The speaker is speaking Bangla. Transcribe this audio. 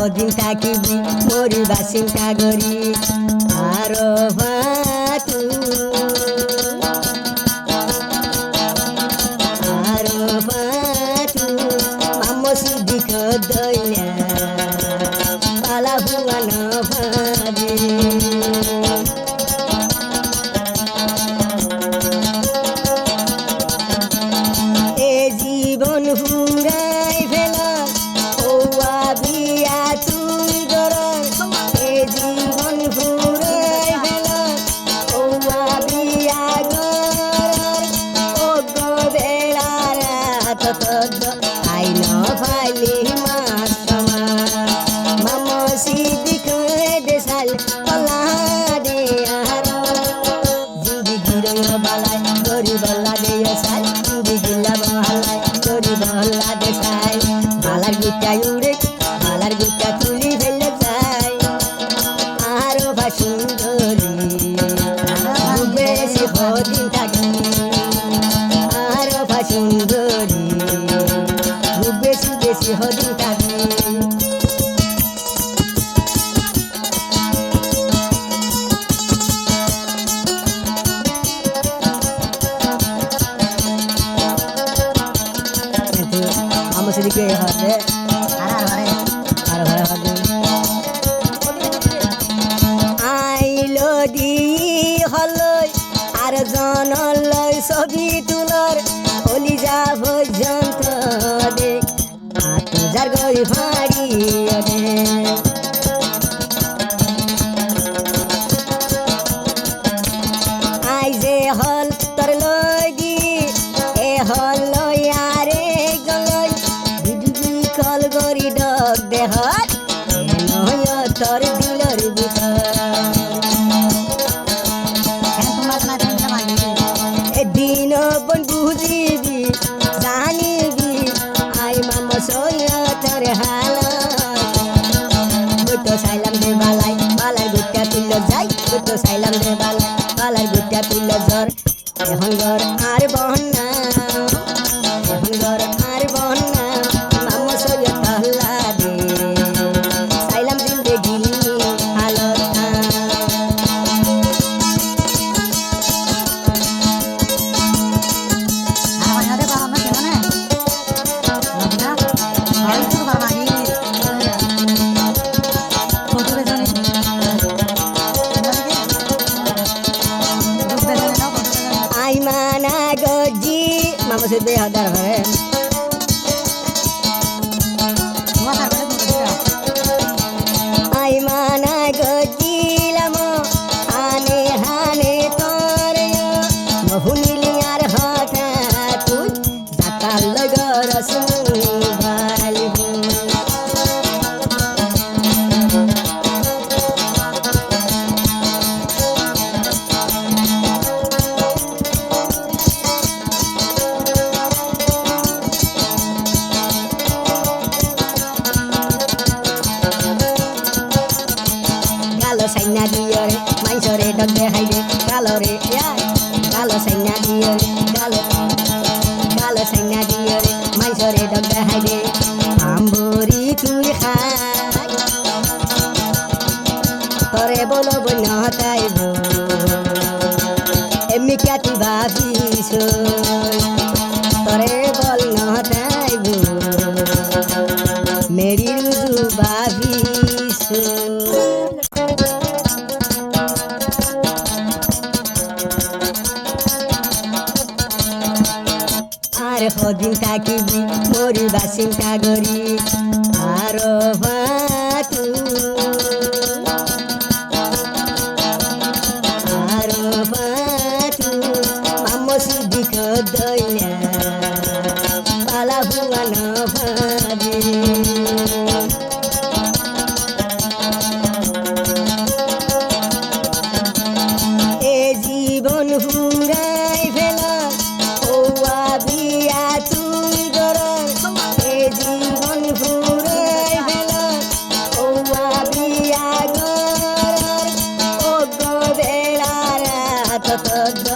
কদিন থাকিবি মরিবা চিন্তা করি আর ভাতু আর ভাতু মামসি দিক দইয়া পালা ভুয়ান ভাবি এ জীবন হুঙ্গাই ফেলা ওয়া বিয়া তুই গড়াই এ জীবন হুঙ্গাই ফেলা ওয়া বিয়া গড়ার ও গো বেলা রাত তদ আইন ফাইলি মাস মামসি দিক দেশাল পলা দে আর জিন্দিগি রঙ বালাই গরিব লাগে সাল জিন্দিগি লাভালাই গরিব লাগে সাল বালার গুটা উড়ে বালার গুটা তুলি ফেলে যায় আরো বা সুন্দরী বেশি হদিন থাকি আরো বা সুন্দরী বেশি বেশি হদিন থাকি সেদিকে হবে আর ঘরে হবে আইলো দি হলই আর জনলই ছবি তুলর হলি যা পর্যন্ত দেখ যার গই ফাড়ি আই যে হল তোর লই দি এ হল লই আরে গলই কল গরি ডক দেহত নয় তোর দিলর দিন বন বুঝিবি জানিবি আই মামা সইয়া তোর হাল তো সাইলাম দে বালাই বালার গুটা তুল যাই তো সাইলাম দে বালাই বালার গুটা তুল জ্বর এখন ঘর আর বহনা এখন ঘর আর বহনা মামা সইয়া তাহলা দে সাইলাম জিন্দেগি হালতা आई माना गजी मामा से 2000 है आई माना गजी लमो आने हाने तोरे महुनी यार हाथा तू जाता लगर सुभाली সাইনা দিও রে মাইসরে ডক দেখাই দে কালো রে কালো সাইনা দিও রে কালো সাইনা দিও রে মাইসরে ডক দেখাই দে আম্বরি তুই খাই তোরে বলো বন্য তাইব এমনি কে তুই ভাবিস তোরে বল ন তাইব মেরি রুজু ভাবিস আর কদিন থাকিবি মরিবা চিন্তা করি আর ভাতু আর ভাতু মামসি দিক দইয়া পালা ভুয়ান ভাবি এ জীবন হুঙ্গা